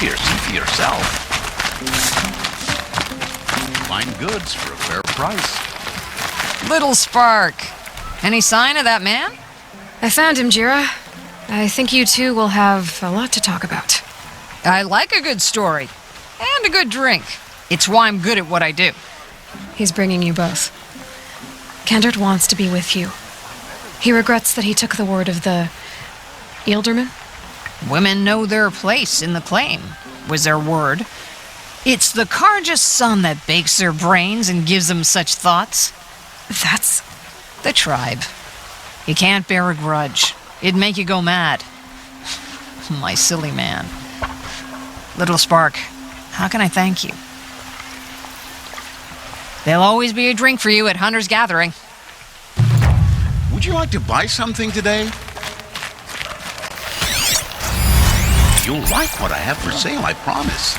here, see for yourself. Fine goods for a fair price. Little Spark. Any sign of that man? I found him, Jira. I think you two will have a lot to talk about. I like a good story. And a good drink. It's why I'm good at what I do. He's bringing you both. Kendrick wants to be with you. He regrets that he took the word of the Ealdorman. Women know their place in the claim, was their word. It's the Karja's son that bakes their brains and gives them such thoughts. That's... the tribe. You can't bear a grudge. It'd make you go mad. My silly man. Little Spark, how can I thank you? There'll always be a drink for you at Hunter's Gathering. Would you like to buy something today? You'll like what I have for sale, I promise.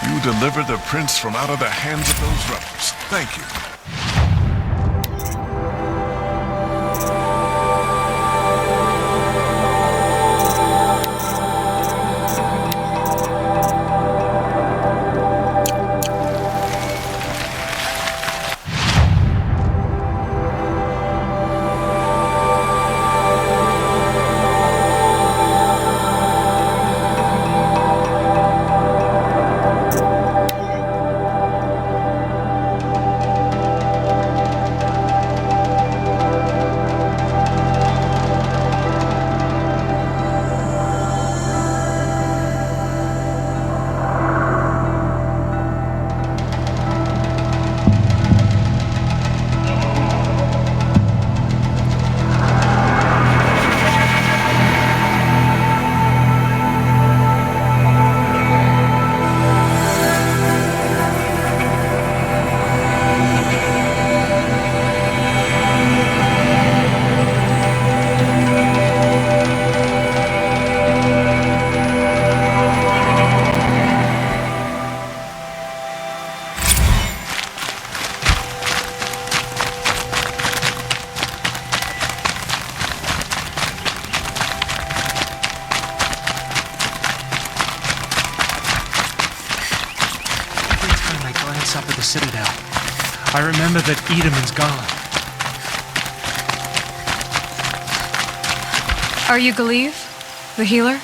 You delivered the prince from out of the hands of those rebels. Thank you. Up at the Citadel, I remember that Edelman's gone. Are you Galeev, the healer?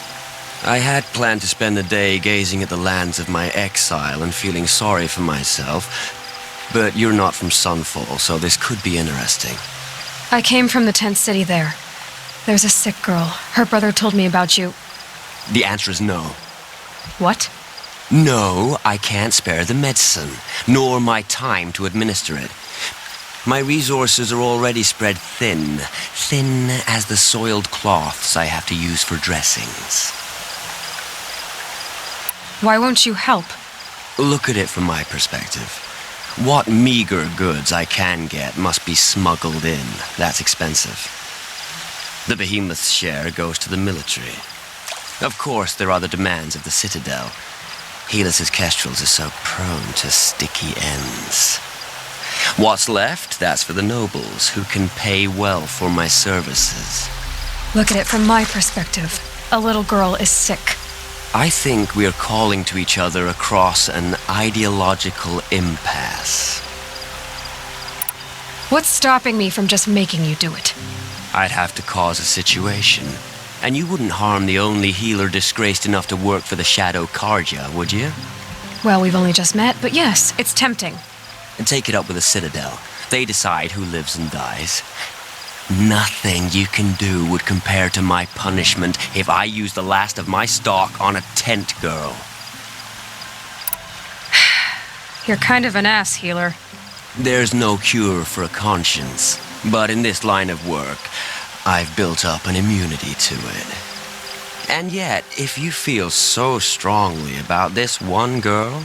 I had planned to spend the day gazing at the lands of my exile and feeling sorry for myself, but you're not from Sunfall, so this could be interesting. I came from the tent city there. There's a sick girl. Her brother told me about you. The answer is no. What? No, I can't spare the medicine, nor my time to administer it. My resources are already spread thin as the soiled cloths I have to use for dressings. Why won't you help? Look at it from my perspective. What meager goods I can get must be smuggled in. That's expensive. The behemoth's share goes to the military. Of course, there are the demands of the Citadel. Helis' kestrels are so prone to sticky ends. What's left, that's for the nobles, who can pay well for my services. Look at it from my perspective. A little girl is sick. I think we're calling to each other across an ideological impasse. What's stopping me from just making you do it? I'd have to cause a situation. And you wouldn't harm the only healer disgraced enough to work for the Shadow Karja, would you? Well, we've only just met, but yes, it's tempting. And take it up with the Citadel. They decide who lives and dies. Nothing you can do would compare to my punishment if I use the last of my stock on a tent girl. You're kind of an ass, healer. There's no cure for a conscience, but in this line of work, I've built up an immunity to it. And yet, if you feel so strongly about this one girl,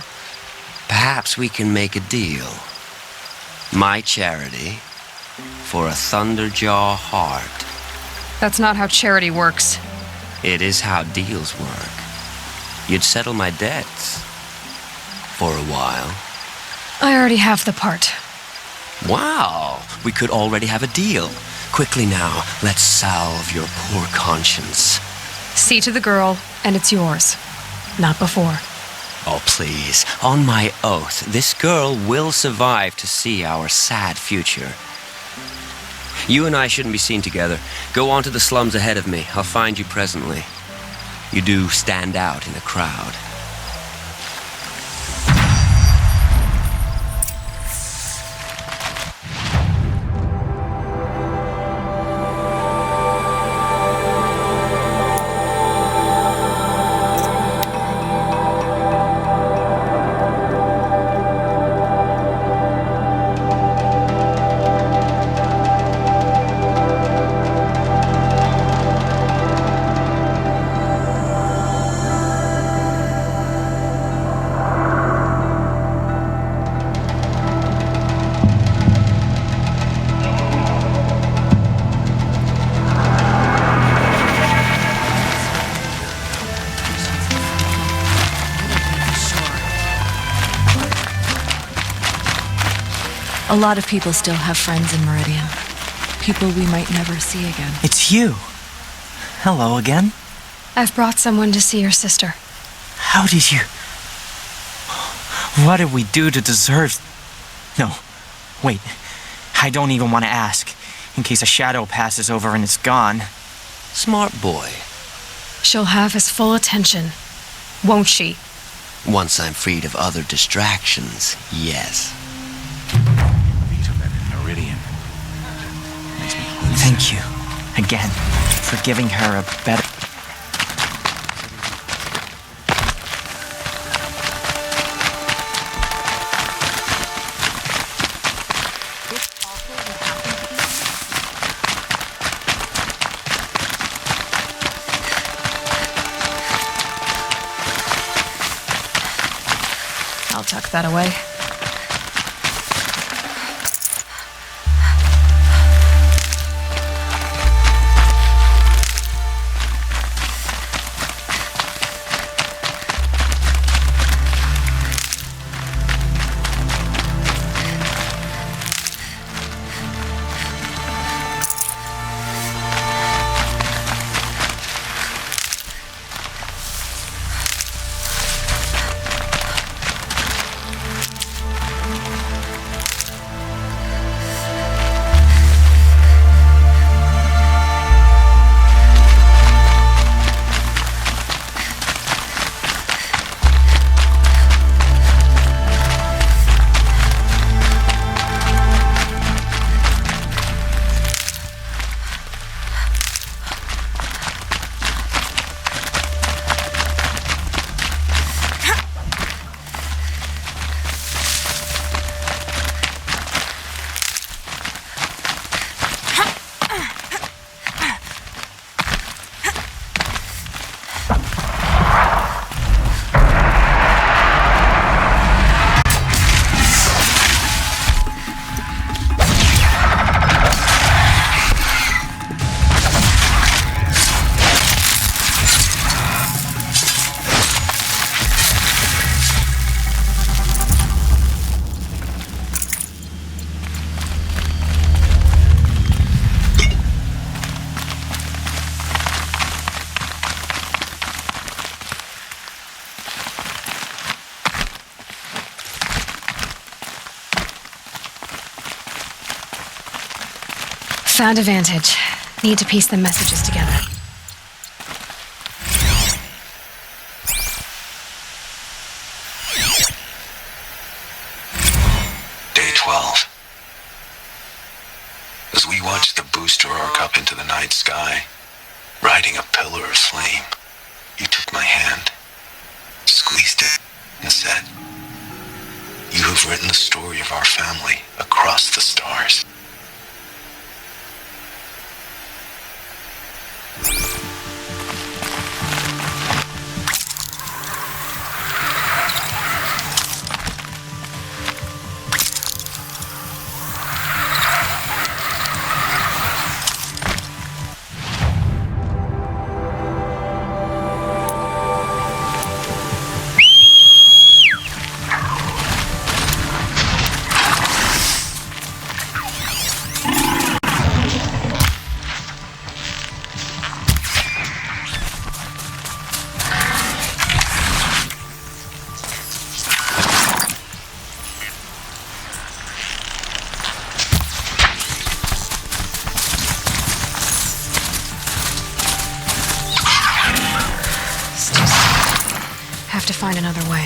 perhaps we can make a deal. My charity for a Thunderjaw heart. That's not how charity works. It is how deals work. You'd settle my debts. For a while. I already have the part. Wow, we could already have a deal. Quickly now, let's salve your poor conscience. See to the girl, and it's yours. Not before. Oh, please. On my oath, this girl will survive to see our sad future. You and I shouldn't be seen together. Go on to the slums ahead of me. I'll find you presently. You do stand out in a crowd. A lot of people still have friends in Meridian. People we might never see again. It's you. Hello again. I've brought someone to see your sister. How did you... What did we do to deserve... No, wait. I don't even want to ask, in case a shadow passes over and it's gone. Smart boy. She'll have his full attention, won't she? Once I'm freed of other distractions, yes. Meridian. Thank you, again, for giving her a better... I'll tuck that away. Found a vantage. Need to piece the messages together. Day 12. As we watched the booster arc up into the night sky, riding a pillar of flame, you took my hand, squeezed it, and said, "You have written the story of our family across the stars." find another way.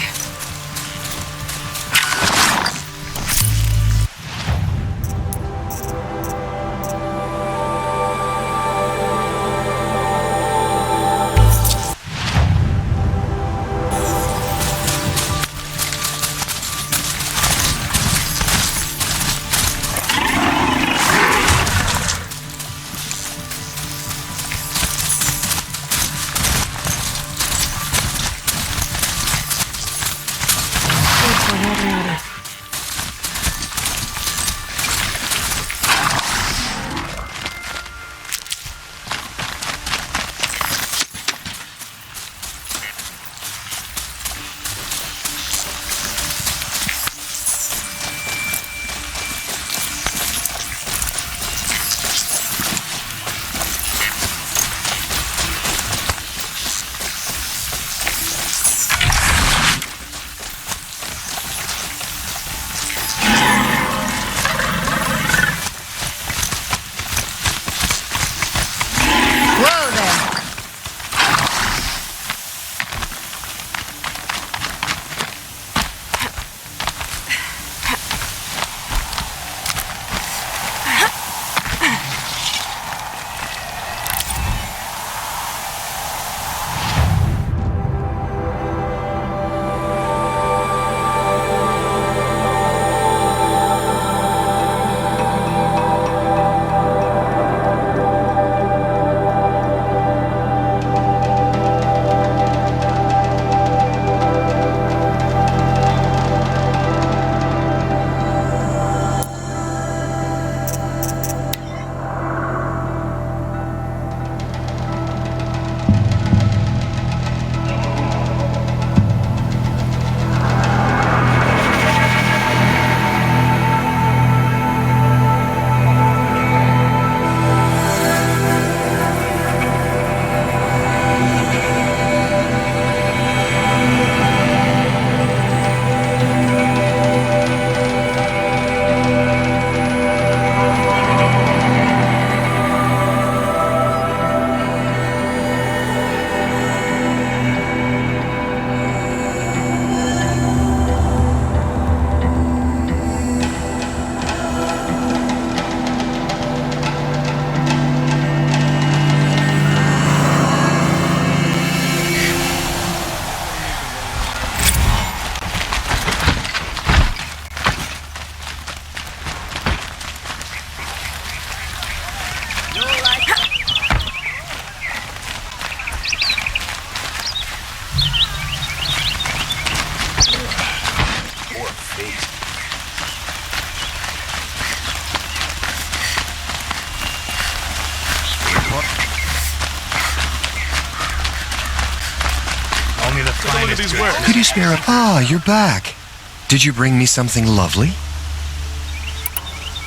Could you spare a... Ah, you're back. Did you bring me something lovely?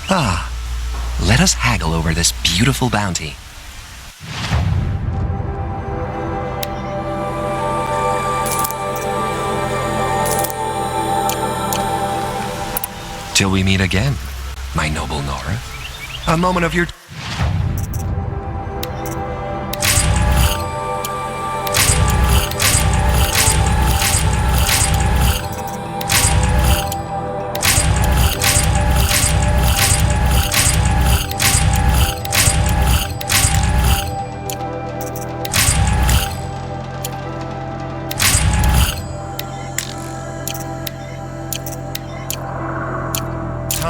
Ah, let us haggle over this beautiful bounty. Till we meet again, my noble Nora. A moment of your...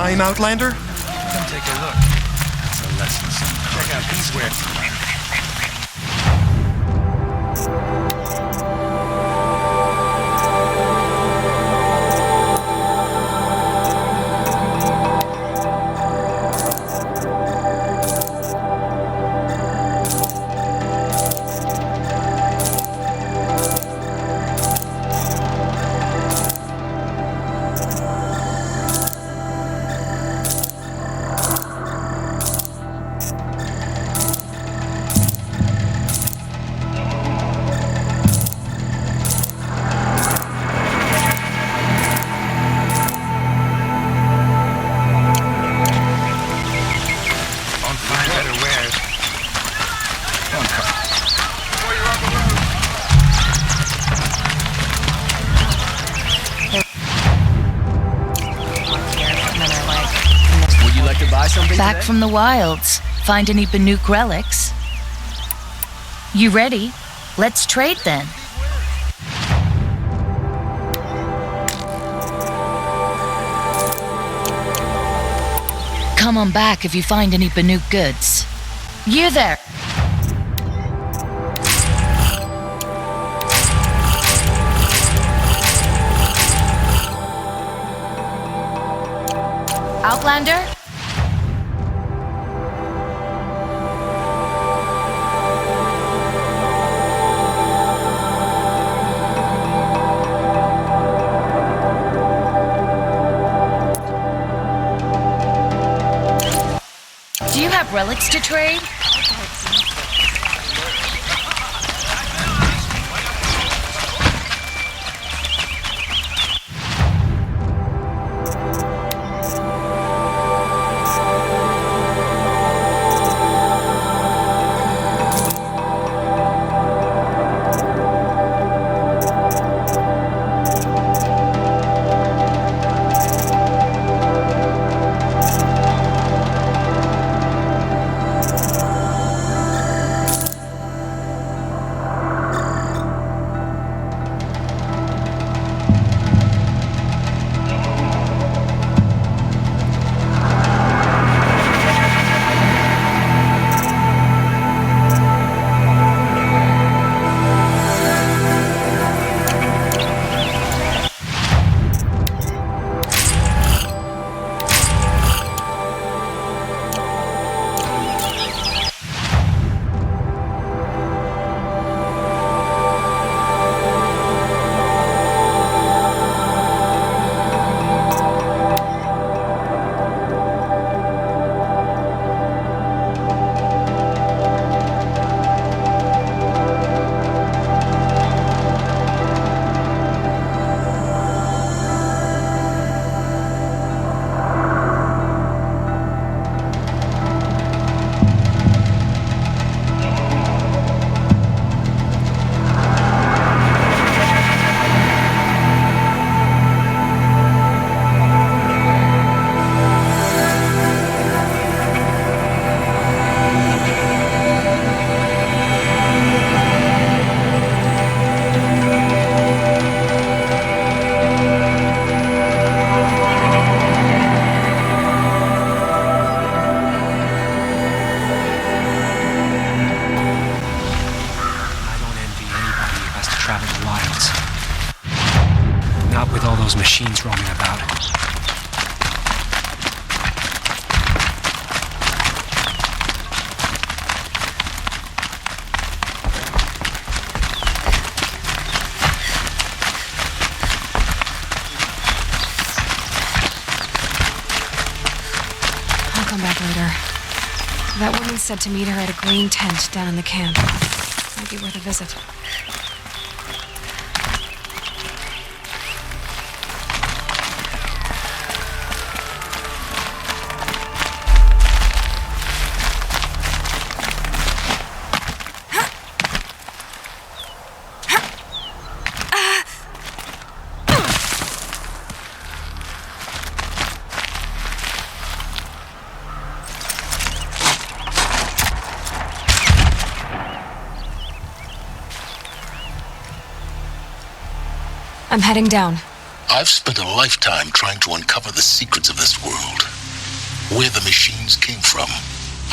Time, Outlander? Come take a look. That's a lesson, son. Check out these wares. from the wilds. Find any Banuk relics? You ready? Let's trade then. Come on back if you find any Banuk goods. You there! Outlander? Do you have relics to trade? Machines roaming about. I'll come back later. That woman said to meet her at a green tent down in the camp. Might be worth a visit. I'm heading down. I've spent a lifetime trying to uncover the secrets of this world. Where the machines came from.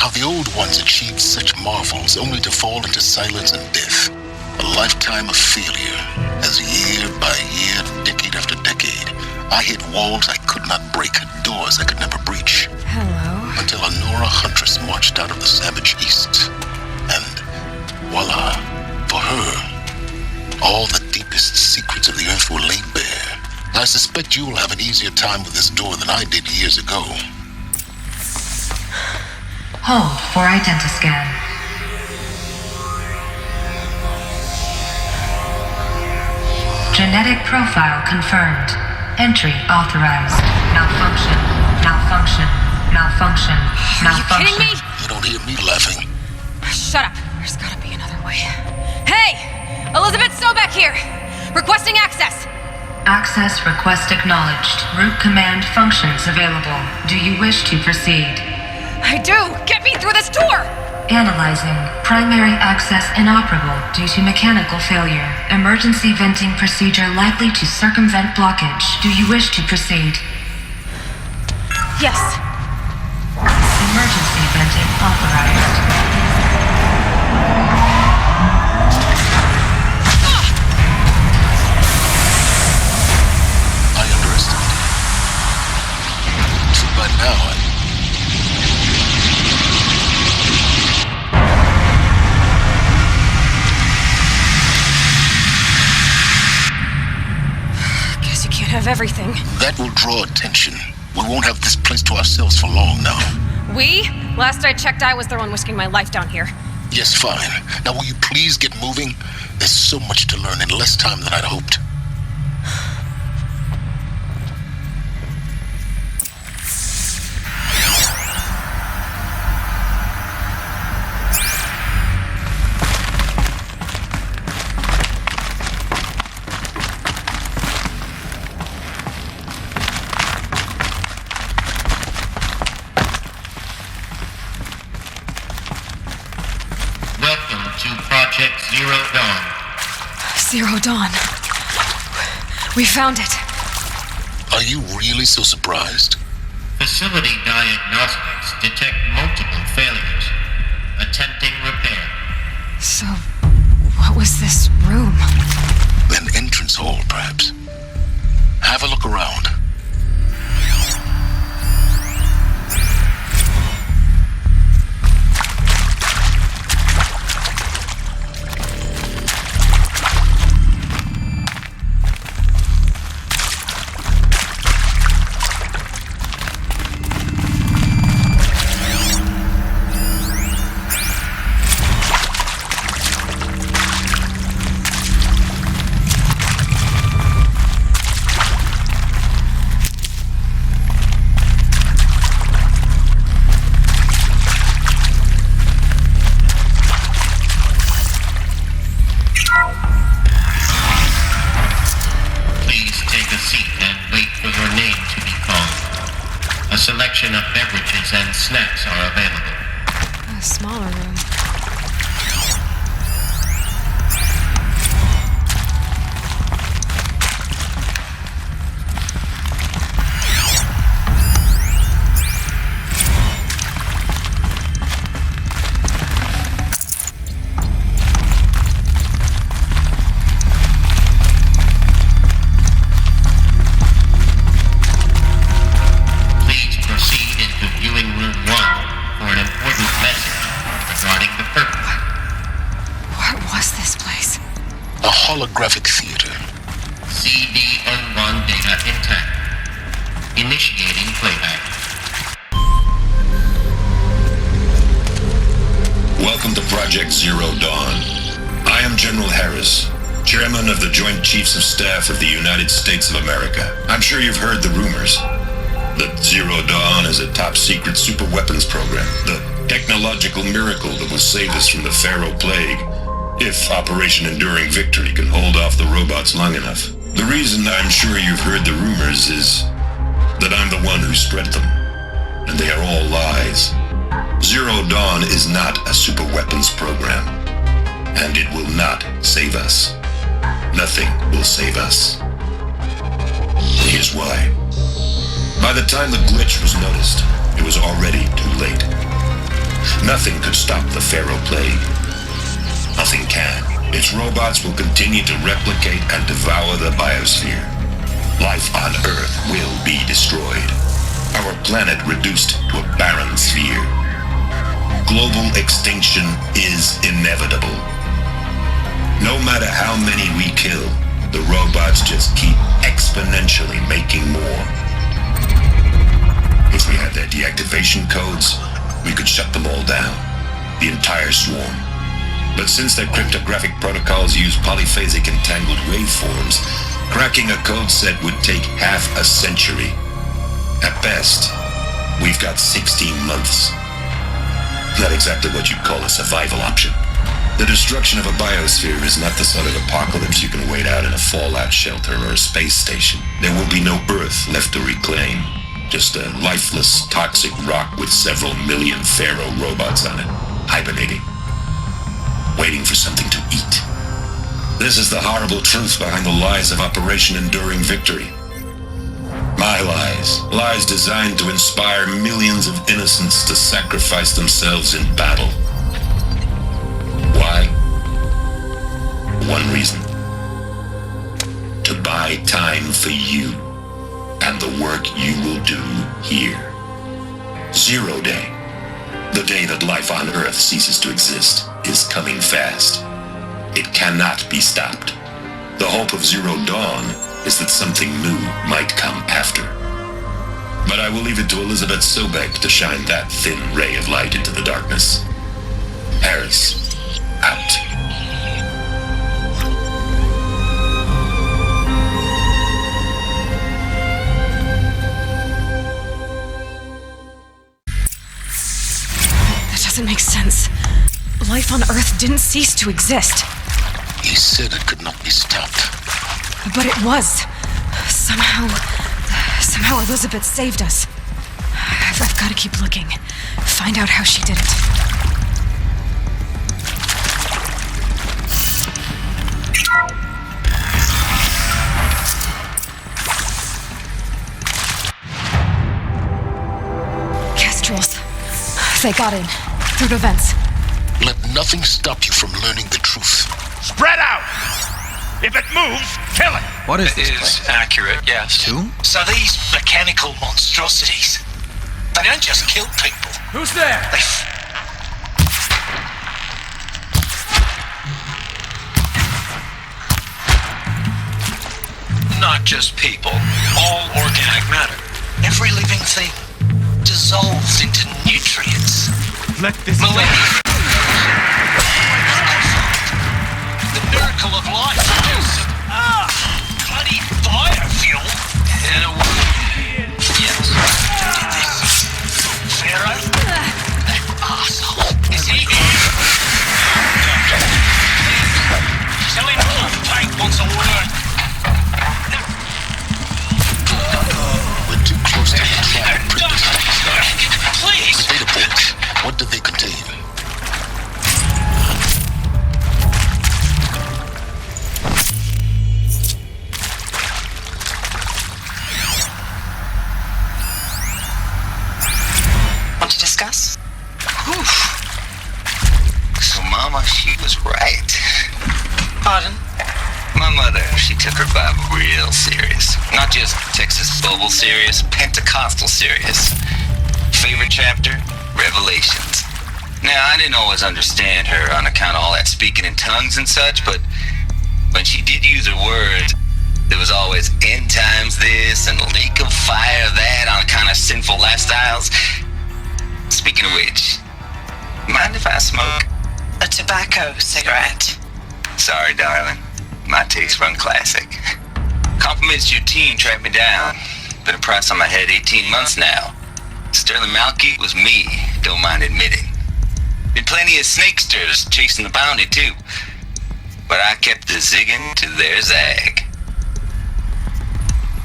How the old ones achieved such marvels only to fall into silence and death. A lifetime of failure, as year by year, decade after decade, I hit walls I could not break, doors I could never breach. Hello. Until a Nora huntress marched out of the savage east. And voila, for her, all the deepest secrets of the earth were laid bare. I suspect you'll have an easier time with this door than I did years ago. Hold for identiscan. Genetic profile confirmed. Entry authorized. Malfunction. Malfunction. Malfunction. Malfunction. Are you kidding me? You don't hear me laughing. Shut up. There's gotta be another way. Hey! Elizabeth Sobeck here! Requesting access! Access request acknowledged. Root command functions available. Do you wish to proceed? I do! Get me through this door! Analyzing. Primary access inoperable due to mechanical failure. Emergency venting procedure likely to circumvent blockage. Do you wish to proceed? Yes. Emergency venting authorized. I underestimated. So by now, Guess you can't have everything. that will draw attention. We won't have this place to ourselves for long now. We? Last I checked, I was the one risking my life down here. Yes, fine. Now will you please get moving? There's so much to learn in less time than I'd hoped. Welcome to Project Zero Dawn. Zero Dawn. We found it. Are you really so surprised? Facility diagnostics detect multiple failures. Attempting repair. So, what was this room? An entrance hall, perhaps. Have a look around. Please take a seat and wait for your name to be called. A selection of beverages and snacks are available. A smaller room. Please proceed into viewing room 1 for an important message regarding the purpose. What was this place? A holographic theater. CDN1 data intact. Initiating playback. Welcome to Project Zero Dawn. I am General Harris, Chairman of the Joint Chiefs of Staff of the United States of America. I'm sure you've heard the rumors that Zero Dawn is a top-secret superweapons program, the technological miracle that will save us from the Pharaoh Plague, if Operation Enduring Victory can hold off the robots long enough. The reason I'm sure you've heard the rumors is that I'm the one who spread them, and they are all lies. Zero Dawn is not a superweapons program, and it will not save us. Nothing will save us. Here's why. By the time the glitch was noticed, it was already too late. Nothing could stop the Pharaoh Plague. Nothing can. Its robots will continue to replicate and devour the biosphere. Life on Earth will be destroyed. Our planet reduced to a barren sphere. Global extinction is inevitable. No matter how many we kill, the robots just keep exponentially making more. If we had their deactivation codes, we could shut them all down, the entire swarm. But since their cryptographic protocols use polyphasic entangled waveforms, cracking a code set would take half a century. At best, we've got 16 months. Not exactly what you'd call a survival option. The destruction of a biosphere is not the sort of apocalypse you can wait out in a fallout shelter or a space station. There will be no Earth left to reclaim. Just a lifeless, toxic rock with several million Pharaoh robots on it, hibernating, waiting for something to eat. This is the horrible truth behind the lies of Operation Enduring Victory. My lies. Lies designed to inspire millions of innocents to sacrifice themselves in battle. Why? One reason. To buy time for you and the work you will do here. 0 Day, the day that life on Earth ceases to exist, is coming fast. It cannot be stopped. The hope of Zero Dawn is that something new might come after. But I will leave it to Elizabeth Sobek to shine that thin ray of light into the darkness. Harris, out. That doesn't make sense. Life on Earth didn't cease to exist. You said it could not be stopped. But it was. Somehow Elizabeth saved us. I've got to keep looking. Find out how she did it. Kestrels. They got in. Through the vents. Let nothing stop you from learning the truth. Spread out! If it moves, kill it! What is this It place? is accurate, yes. Tomb? So these mechanical monstrosities, they don't just kill people. Who's there? Not just people, all organic matter. Every living thing dissolves into nutrients. Let this Millennia. The miracle of life is just bloody fire fuel. In a way, yes. This Pharaoh, that asshole, is he here? Tell him Wolfpack wants a word. We're too close to the trap. Please. The data books. What do they contain? Want to discuss? Whew. So, Mama, she was right. Pardon? My mother, she took her Bible real serious. Not just Texas Bible serious, Pentecostal serious. Favorite chapter? Revelations. Now, I didn't always understand her on account of all that speaking in tongues and such, but when she did use her words, there was always end times this and lake of fire that on account of sinful lifestyles. Speaking of which, mind if I smoke? A tobacco cigarette. Sorry, darling. My taste run classic. Compliments to your team tracked me down. Been a price on my head 18 months now. Sterling Malky was me, don't mind admitting. Been plenty of snakesters chasing the bounty too. But I kept the zigging to their zag.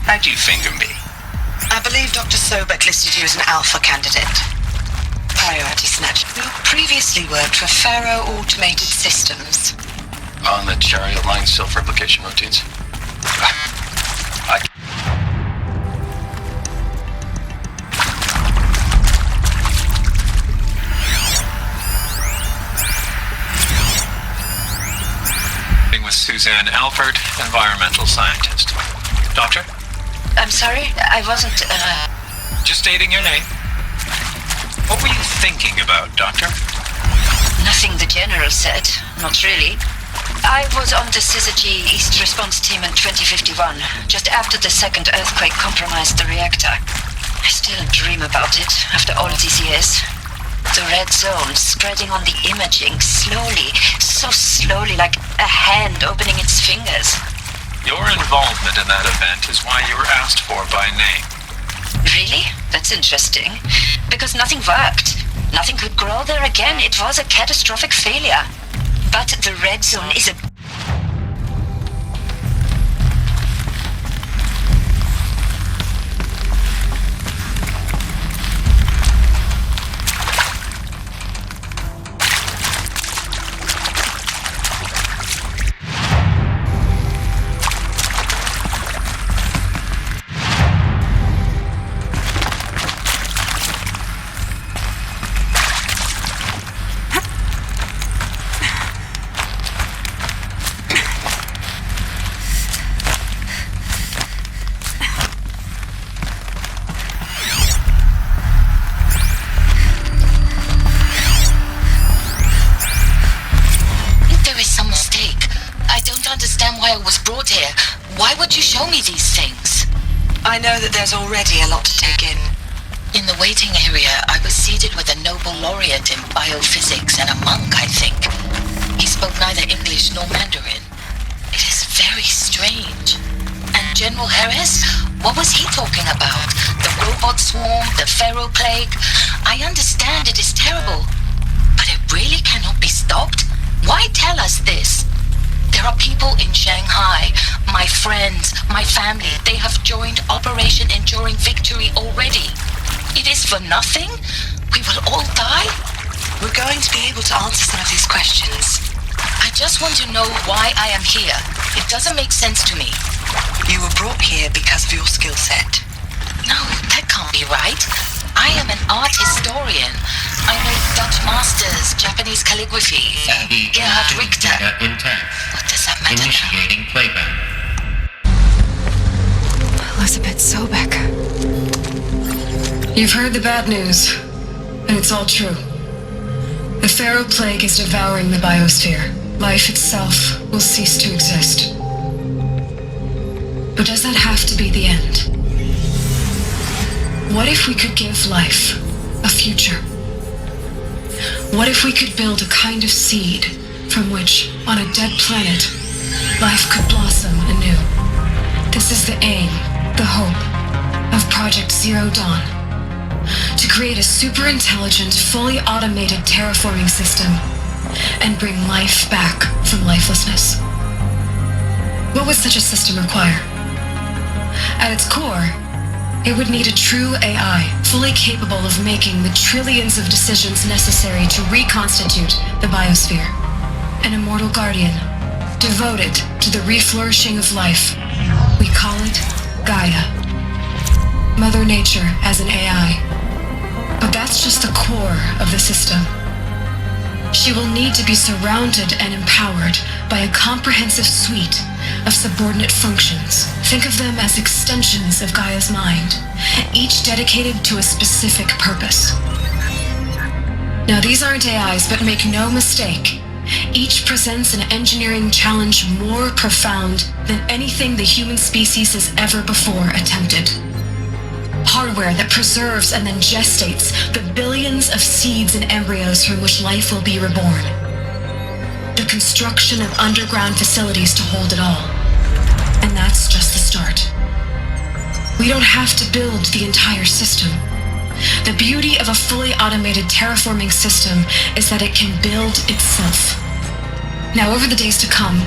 How'd you finger me? I believe Dr. Sobek listed you as an alpha candidate. Priority snatch. Who previously worked for Pharaoh Automated Systems. On the chariot line self-replication routines? With Suzanne Alpert, environmental scientist. Doctor? I'm sorry, I wasn't, Just stating your name. What were you thinking about, Doctor? Nothing the General said. Not really. I was on the Syzygy East Response Team in 2051, just after the second earthquake compromised the reactor. I still dream about it, after all these years. The red zone spreading on the imaging, slowly, so slowly, like a hand opening its fingers. Your involvement in that event is why you were asked for by name. Really? That's interesting. Because nothing worked. Nothing could grow there again. It was a catastrophic failure. But the red zone is a... Empire was brought here, why would you show me these things? I know that there's already a lot to take in. In the waiting area, I was seated with a Nobel laureate in biophysics and a monk, I think. He spoke neither English nor Mandarin. It is very strange. And General Harris? What was he talking about? The robot swarm, the pharaoh plague? I understand it is terrible. But it really cannot be stopped? Why tell us this? There are people in Shanghai, my friends, my family. They have joined Operation Enduring Victory already. It is for nothing? We will all die? We're going to be able to answer some of these questions. I just want to know why I am here. It doesn't make sense to me. You were brought here because of your skill set. No, that can't be right. I am an art historian. I know Dutch masters, Japanese calligraphy, Gerhard Richter. Intact. What does that matter? Initiating playback. Elizabeth Sobek. You've heard the bad news, and it's all true. The Pharaoh Plague is devouring the biosphere. Life itself will cease to exist. But does that have to be the end? What if we could give life a future? What if we could build a kind of seed from which, on a dead planet, life could blossom anew? This is the aim, the hope, of Project Zero Dawn. To create a super-intelligent, fully automated terraforming system and bring life back from lifelessness. What would such a system require? At its core, it would need a true AI, fully capable of making the trillions of decisions necessary to reconstitute the biosphere. An immortal guardian, devoted to the reflourishing of life. We call it Gaia. Mother Nature as an AI. But that's just the core of the system. She will need to be surrounded and empowered by a comprehensive suite of subordinate functions. Think of them as extensions of Gaia's mind, each dedicated to a specific purpose. Now, these aren't AIs, but make no mistake, each presents an engineering challenge more profound than anything the human species has ever before attempted. Hardware that preserves and then gestates the billions of seeds and embryos from which life will be reborn. The construction of underground facilities to hold it all. And that's just the start. We don't have to build the entire system. The beauty of a fully automated terraforming system is that it can build itself. Now, over the days to come,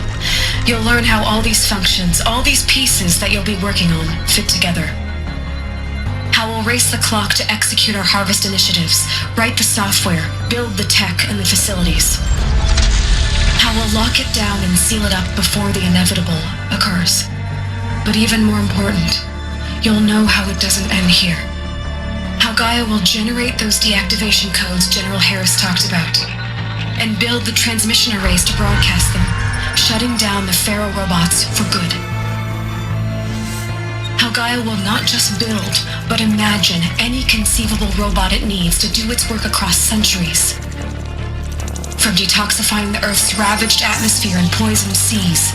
you'll learn how all these functions, all these pieces that you'll be working on, fit together. How we'll race the clock to execute our harvest initiatives, write the software, build the tech and the facilities. How we'll lock it down and seal it up before the inevitable occurs. But even more important, you'll know how it doesn't end here. How Gaia will generate those deactivation codes General Harris talked about, and build the transmission arrays to broadcast them, shutting down the Pharaoh robots for good. How Gaia will not just build, but imagine any conceivable robot it needs to do its work across centuries. From detoxifying the Earth's ravaged atmosphere and poisoned seas,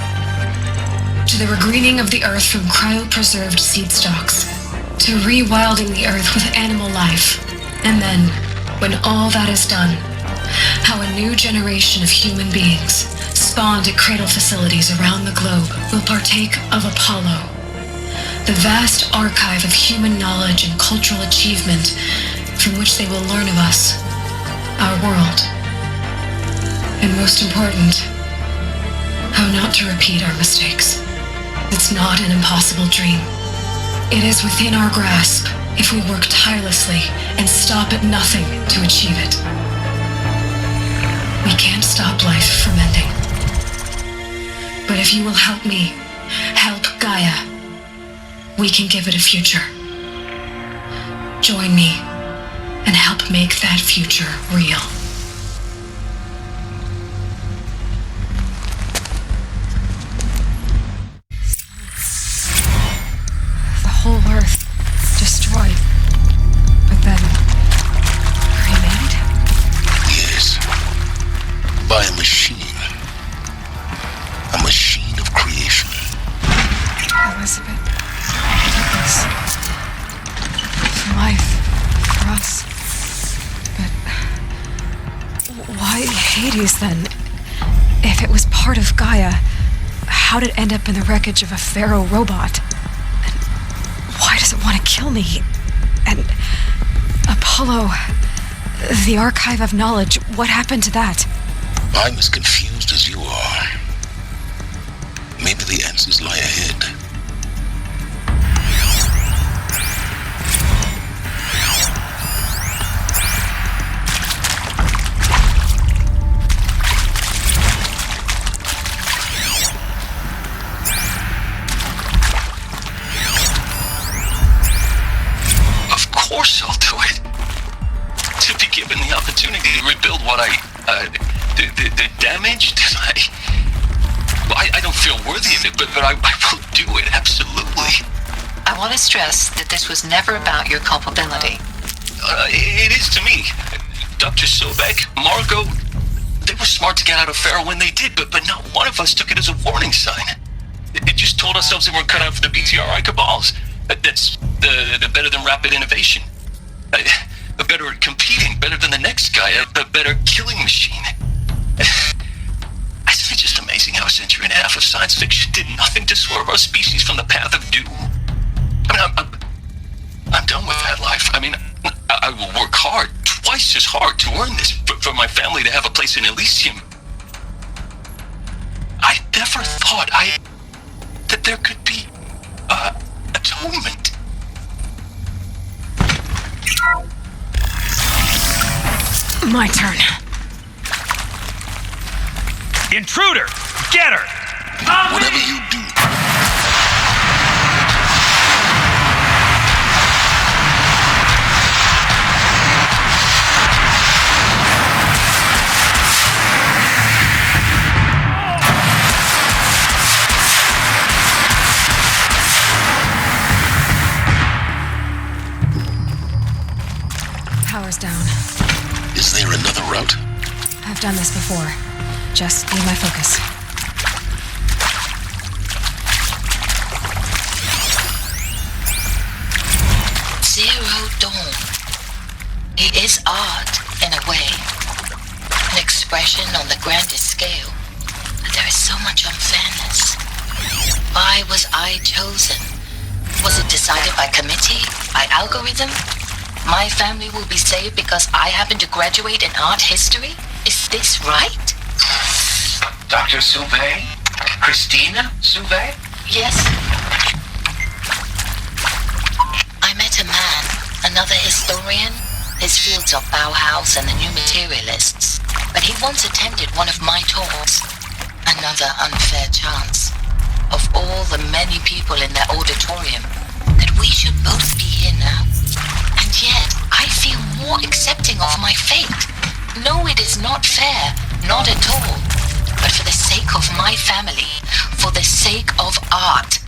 to the regreening of the Earth from cryopreserved seed stalks, to rewilding the Earth with animal life. And then, when all that is done, how a new generation of human beings, spawned at cradle facilities around the globe, will partake of Apollo, the vast archive of human knowledge and cultural achievement from which they will learn of us, our world. And most important, how not to repeat our mistakes. It's not an impossible dream. It is within our grasp if we work tirelessly and stop at nothing to achieve it. We can't stop life from ending. But if you will help me, help Gaia, we can give it a future. Join me and help make that future real. The whole Earth destroyed, but then remade? Yes. By a machine. A machine of creation. Why Hades, then? If it was part of Gaia, how did it end up in the wreckage of a pharaoh robot? And why does it want to kill me? And Apollo, the Archive of Knowledge, what happened to that? I'm as confused as you are. Maybe the answers lie ahead. Of course I'll do it. To be given the opportunity to rebuild what the damage that I don't feel worthy of it, but I will do it, absolutely. I want to stress that this was never about your culpability. It is to me. Dr. Sobek, Margot, they were smart to get out of Pharaoh when they did, but not one of us took it as a warning sign. It just told ourselves that we're cut out for the BTRI cabals. That's the better than rapid innovation. Better at competing, better than the next guy, a better killing machine. Isn't it just amazing how a century and a half of science fiction did nothing to swerve our species from the path of doom? I mean, I'm done with that life. I mean, I will work hard, twice as hard, to earn this, for my family to have a place in Elysium. I never thought that there could be atonement. My turn. Intruder! Get her! Whatever you do. Power's down. Is there another route? I've done this before. Just need my focus. Zero Dawn. It is art, in a way. An expression on the grandest scale. But there is so much unfairness. Why was I chosen? Was it decided by committee? By algorithm? My family will be saved because I happen to graduate in art history? Is this right? Dr. Sauvé? Christina Sauvé? Yes. I met a man, another historian. His fields are Bauhaus and the New Materialists. But he once attended one of my talks. Another unfair chance. Of all the many people in that auditorium, that we should both be here now. And yet, I feel more accepting of my fate. No, it is not fair. Not at all. But for the sake of my family, for the sake of art.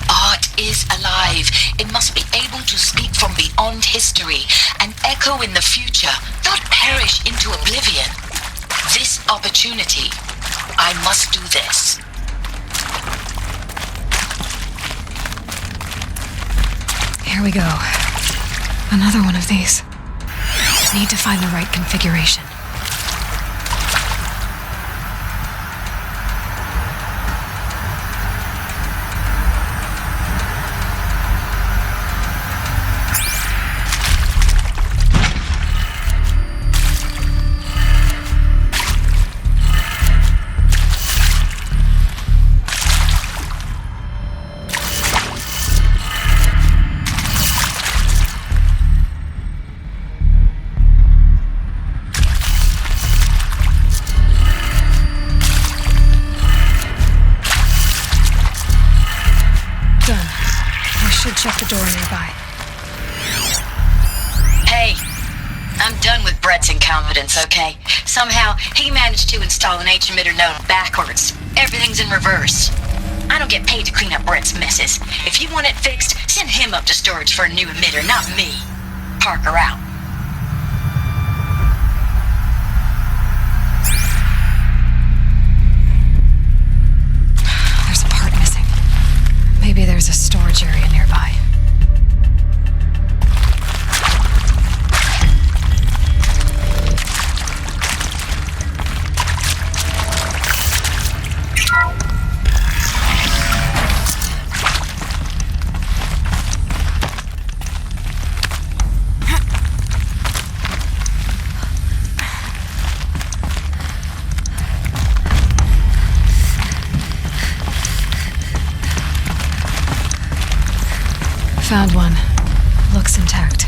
Art is alive. It must be able to speak from beyond history and echo in the future, not perish into oblivion. This opportunity, I must do this. Here we go. Another one of these. Need to find the right configuration. Check the door nearby. Hey, I'm done with Brett's incompetence, okay? Somehow, he managed to install an H-emitter node backwards. Everything's in reverse. I don't get paid to clean up Brett's messes. If you want it fixed, send him up to storage for a new emitter, not me. Parker out. There's a part missing. Maybe there's a storage area nearby. Found one. Looks intact.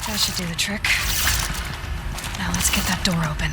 That should do the trick. Now let's get that door open.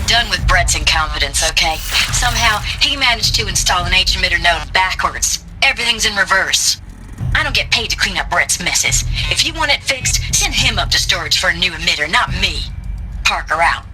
Done with Brett's incompetence, okay? Somehow, he managed to install an H-emitter node backwards. Everything's in reverse. I don't get paid to clean up Brett's messes. If you want it fixed, send him up to storage for a new emitter, not me. Parker out.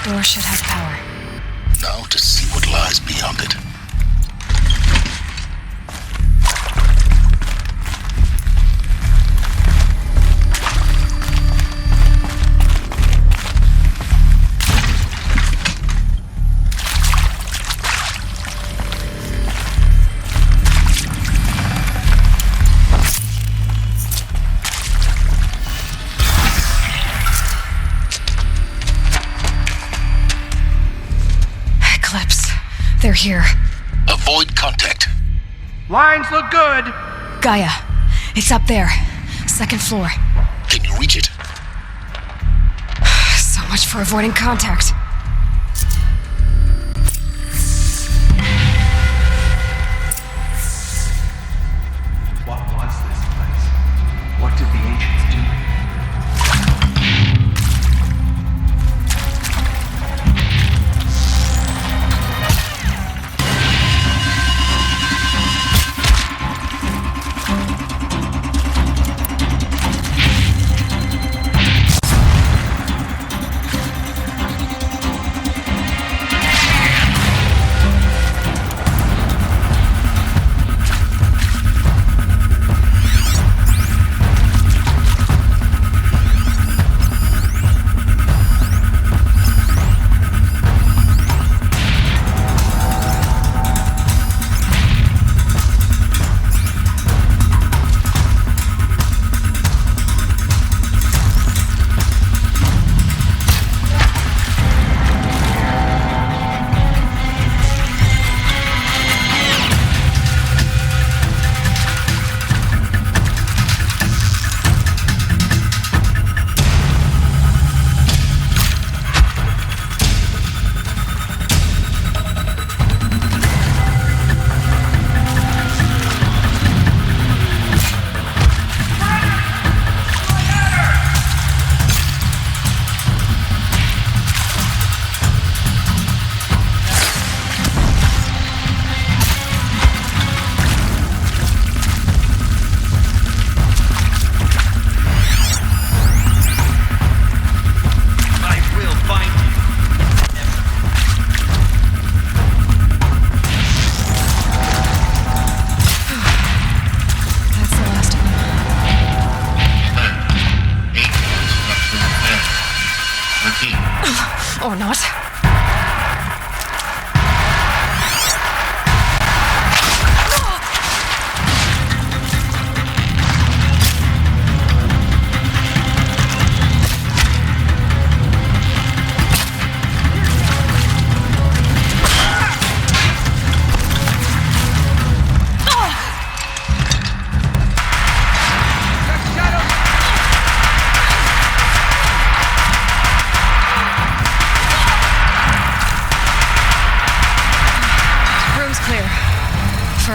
Door should have power. Now to see what lies beyond it. They're here. Avoid contact. Lines look good. Gaia, it's up there. Second floor. Can you reach it? So much for avoiding contact. What was this place? What did the ancients do?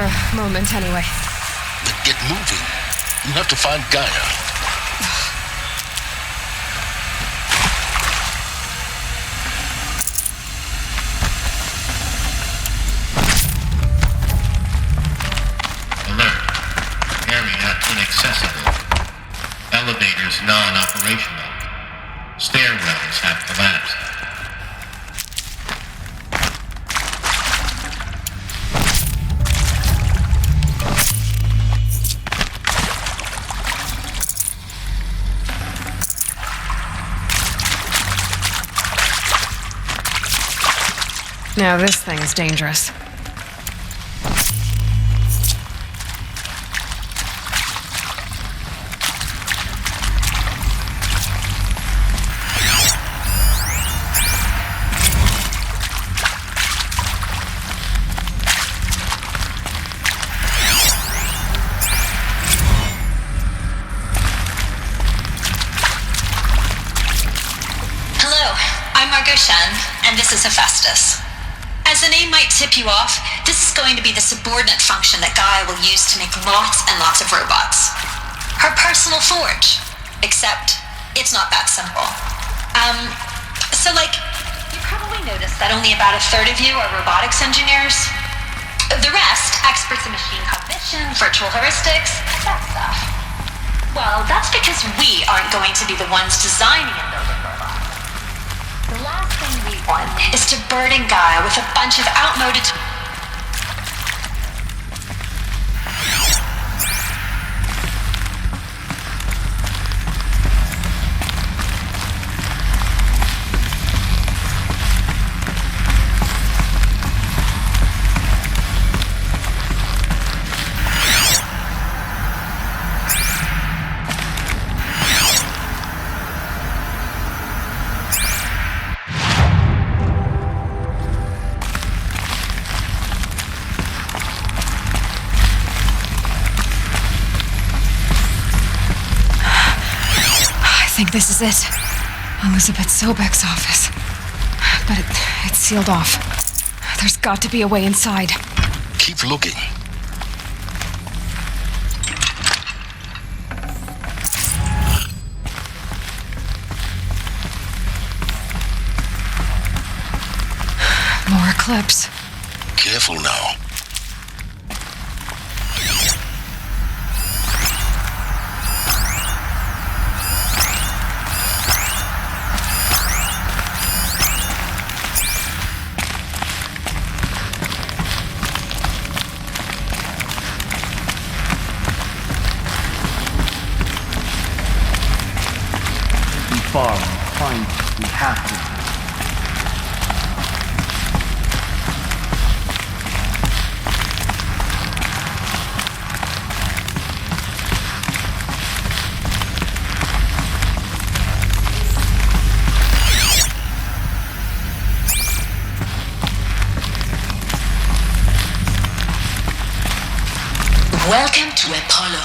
the moment, anyway. Then get moving. You have to find Gaia. Alert. Area inaccessible. Elevators non-operational. Stairwells have collapsed. Now this thing's dangerous. Hello, I'm Margot Shan, and this is Hephaestus. As the name might tip you off, this is going to be the subordinate function that Gaia will use to make lots and lots of robots. Her personal forge. Except, it's not that simple. You probably noticed that only about a third of you are robotics engineers. The rest, experts in machine cognition, virtual heuristics, that stuff. Well, that's because we aren't going to be the ones designing and building robots. The last thing we want is to burden Gaia with a bunch of outmoded... I think this is it. Elizabeth Sobek's office. But it's sealed off. There's got to be a way inside. Keep looking. More clips. Careful now. Far and find we have to. Welcome to Apollo,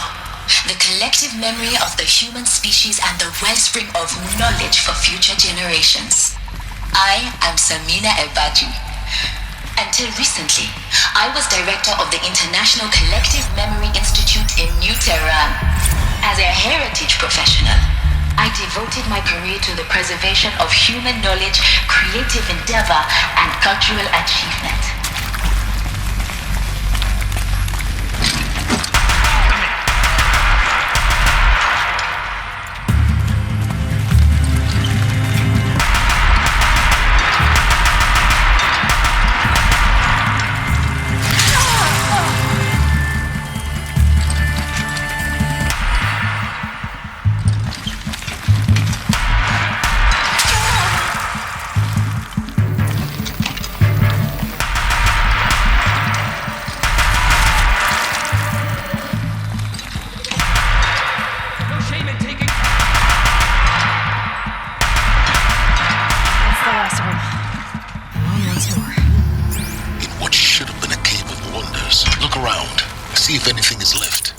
the collective memory of the human species and the wellspring of knowledge for future generations. I am Samina Ebaju. Until recently, I was director of the International Collective Memory Institute in New Tehran. As a heritage professional, I devoted my career to the preservation of human knowledge, creative endeavor, and cultural achievement. See if anything is left.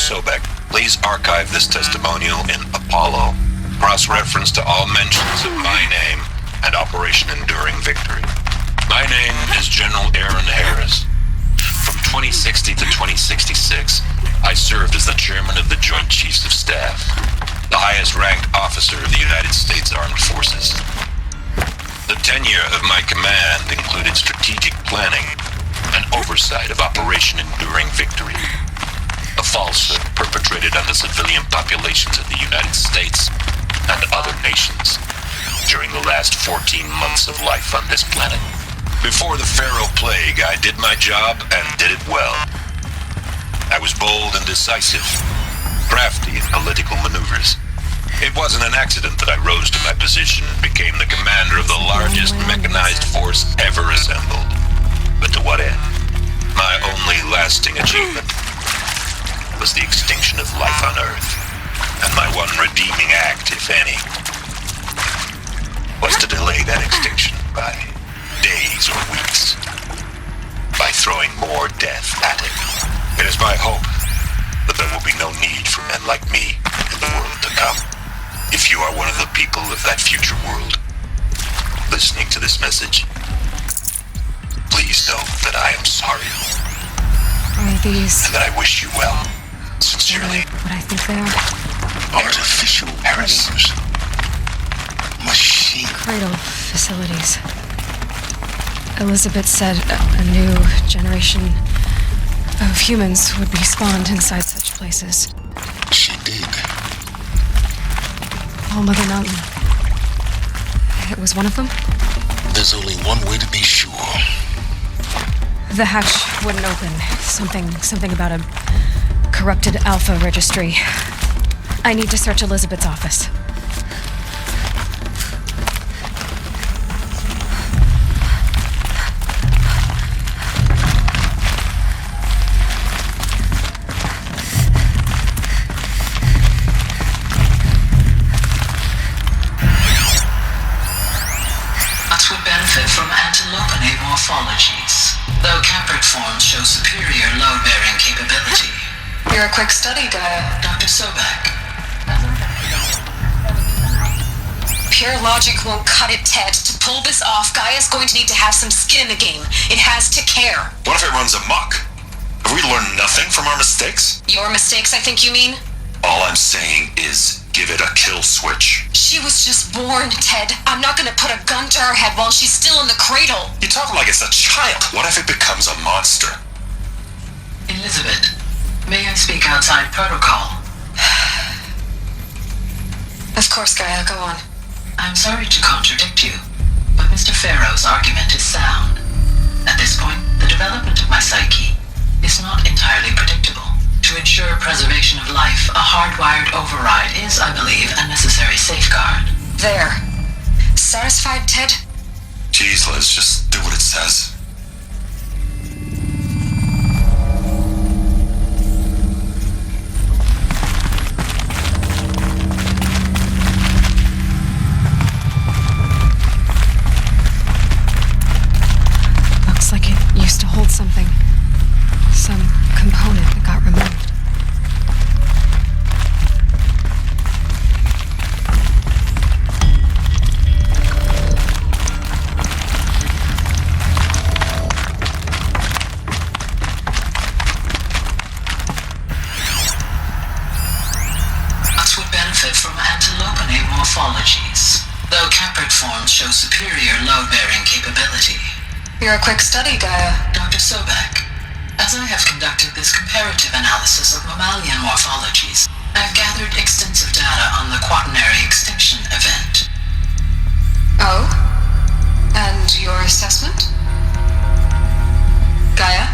Sobek, please archive this testimonial in Apollo. Cross-reference to all mentions of my name and Operation Enduring Victory. My name is General Aaron Harris. From 2060 to 2066, I served as the chairman of the Joint Chiefs of Staff, the highest-ranked officer of the United States Armed Forces. The tenure of my command included strategic planning and oversight of Operation Enduring Victory, a falsehood perpetrated on the civilian populations of the United States and other nations during the last 14 months of life on this planet. Before the Pharaoh Plague, I did my job and did it well. I was bold and decisive, crafty in political maneuvers. It wasn't an accident that I rose to my position and became the commander of the largest mechanized force ever assembled. But to what end? My only lasting achievement was the extinction of life on Earth, and my one redeeming act, if any, was to delay that extinction by days or weeks, by throwing more death at it. It is my hope that there will be no need for men like me in the world to come. If you are one of the people of that future world listening to this message, please know that I am sorry. Are these... And that I wish you well. Sincerely. What I think they are? Artificial Harris. Machine. Cradle facilities. Elizabeth said a new generation of humans would be spawned inside such places. She did. Oh, Mother Mountain. It was one of them? There's only one way to be sure. The hatch wouldn't open. Something about a corrupted Alpha registry. I need to search Elizabeth's office. Morphologies, though Caprid forms show superior load-bearing capability. You're a quick study, Gaia. Dr. Sobek. Pure logic won't cut it, Ted. To pull this off, Gaia's going to need to have some skin in the game. It has to care. What if it runs amok? Have we learned nothing from our mistakes? Your mistakes, I think you mean? All I'm saying is give it a kill switch. She was just born, Ted. I'm not gonna put a gun to her head while she's still in the cradle. You talk like it's a child. What if it becomes a monster? Elizabeth, may I speak outside protocol? Of course, Gaia, go on. I'm sorry to contradict you, but Mr. Farrow's argument is sound. At this point, the development of my psyche is not entirely predictable. To ensure preservation of life, a hardwired override is, I believe, a necessary safeguard. There. Satisfied, Ted? Jeez, Liz, just do what it says. Looks like it used to hold something. Some component that got removed. Us would benefit from antilopinate morphologies, though Caprid forms show superior load-bearing capability. You're a quick study, Gaia. Dr. Sobek. As I have conducted this comparative analysis of mammalian morphologies, I have gathered extensive data on the quaternary extinction event. Oh? And your assessment? Gaia?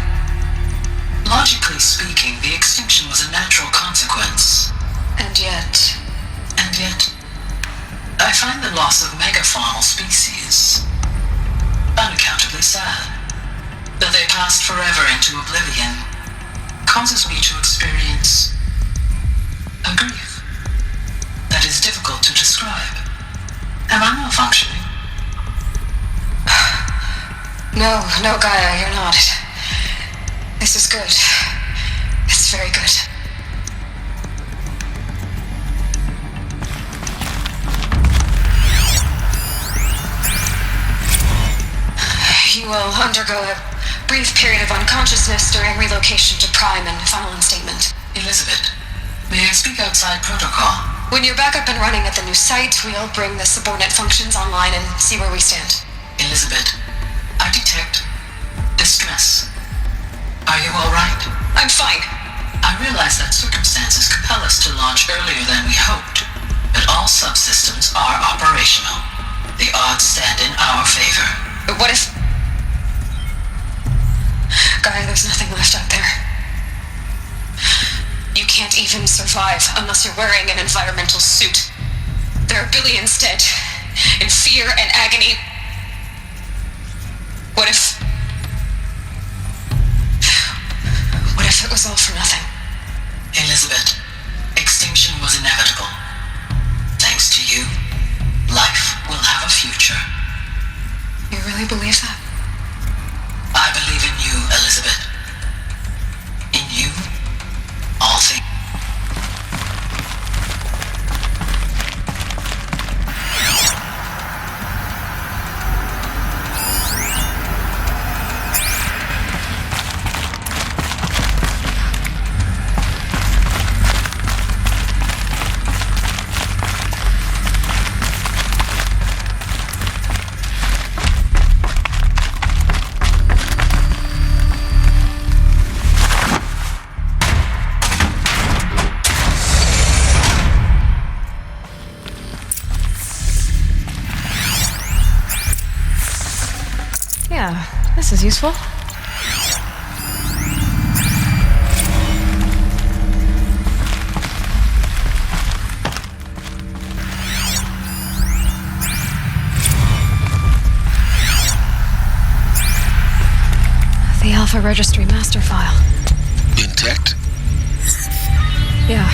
Logically speaking, the extinction was a natural consequence. And yet, I find the loss of megafaunal species unaccountably sad. That they passed forever into oblivion causes me to experience a grief that is difficult to describe. Am I malfunctioning? No, Gaia, you're not. This is good. It's very good. will undergo a brief period of unconsciousness during relocation to Prime and final instatement. Elizabeth, may I speak outside protocol? When you're back up and running at the new site, we'll bring the subordinate functions online and see where we stand. Elizabeth, I detect distress. Are you all right? I'm fine. I realize that circumstances compel us to launch earlier than we hoped, but all subsystems are operational. The odds stand in our favor. But what if... Gaia, there's nothing left out there. You can't even survive unless you're wearing an environmental suit. There are billions dead, in fear and agony. What if it was all for nothing? Elizabeth, extinction was inevitable. Thanks to you, life will have a future. You really believe that? I believe in you, Elizabeth. In you, all things. Yeah, this is useful. The Alpha Registry master file. Intact? Yeah,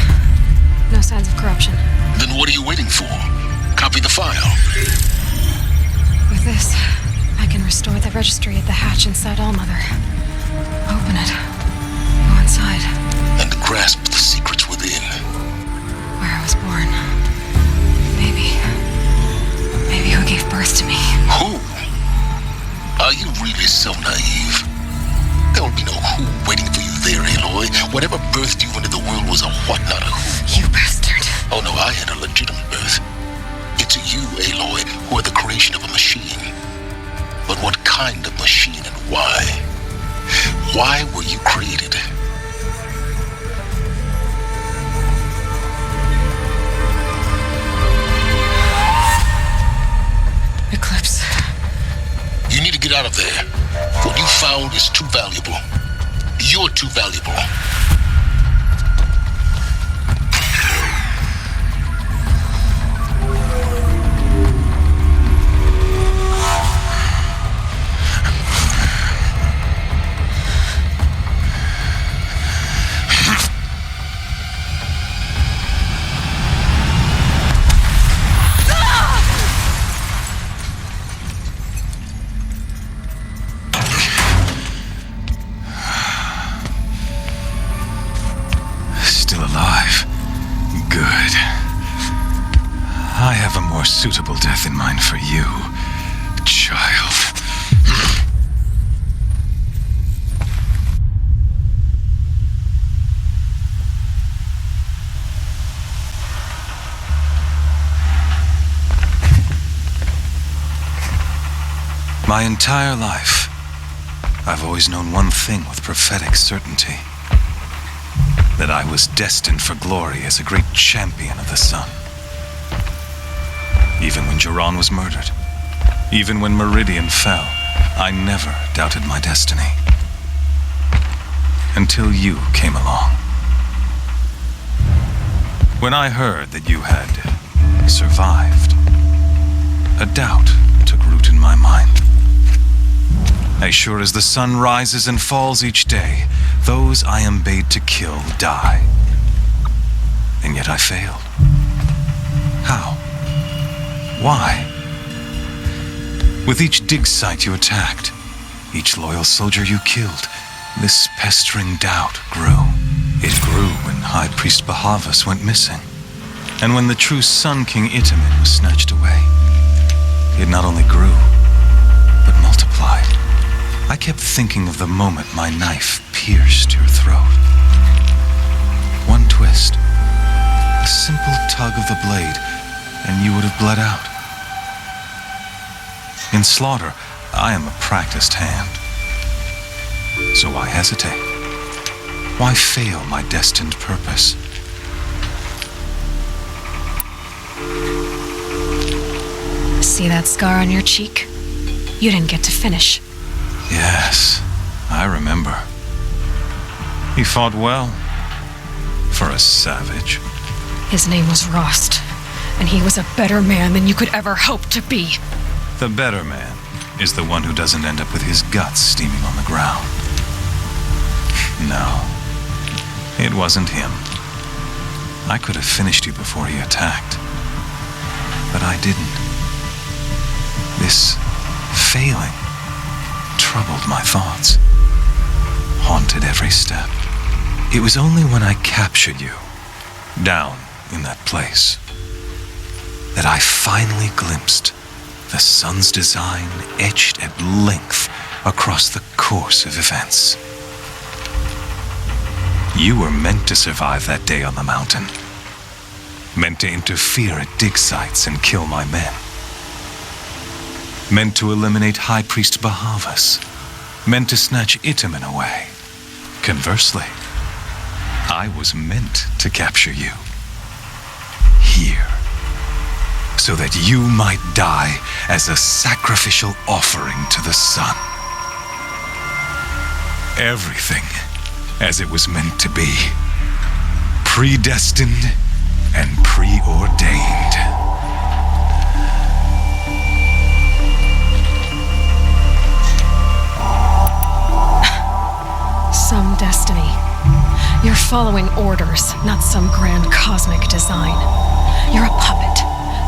no signs of corruption. Then what are you waiting for? Copy the file. With this, I can restore the registry at the hatch inside Allmother. Open it. Go inside. And grasp the secrets within. Where I was born. Maybe who gave birth to me. Who? Are you really so naive? There will be no who waiting for you there, Aloy. Whatever birthed you into the world was a what, not a who. You bastard. Oh no, I had a legitimate birth. It's you, Aloy, who are the creation of a machine. But what kind of machine and why? Why were you created? Eclipse. You need to get out of there. What you found is too valuable. You're too valuable. I have a more suitable death in mind for you, child. My entire life, I've always known one thing with prophetic certainty. That I was destined for glory as a great champion of the sun. Even when Jiran was murdered, even when Meridian fell, I never doubted my destiny. Until you came along. When I heard that you had survived, a doubt took root in my mind. As sure as the sun rises and falls each day, those I am bade to kill die. And yet I failed. How? Why? With each dig site you attacked, each loyal soldier you killed, this pestering doubt grew. It grew when High Priest Bahavas went missing, and when the true Sun King Itamin was snatched away. It not only grew, but multiplied. I kept thinking of the moment my knife pierced your throat. One twist, a simple tug of the blade, and you would have bled out. In slaughter, I am a practiced hand. So why hesitate? Why fail my destined purpose? See that scar on your cheek? You didn't get to finish. Yes, I remember. He fought well. For a savage. His name was Rost, and he was a better man than you could ever hope to be. The better man is the one who doesn't end up with his guts steaming on the ground. No, it wasn't him. I could have finished you before he attacked. But I didn't. This failing troubled my thoughts, haunted every step. It was only when I captured you, down in that place, that I finally glimpsed the sun's design etched at length across the course of events. You were meant to survive that day on the mountain, meant to interfere at dig sites and kill my men, meant to eliminate High Priest Bahavas, meant to snatch Itamen away. Conversely, I was meant to capture you. Here. So that you might die as a sacrificial offering to the sun. Everything as it was meant to be. Predestined and preordained. Some destiny. You're following orders, not some grand cosmic design. You're a puppet,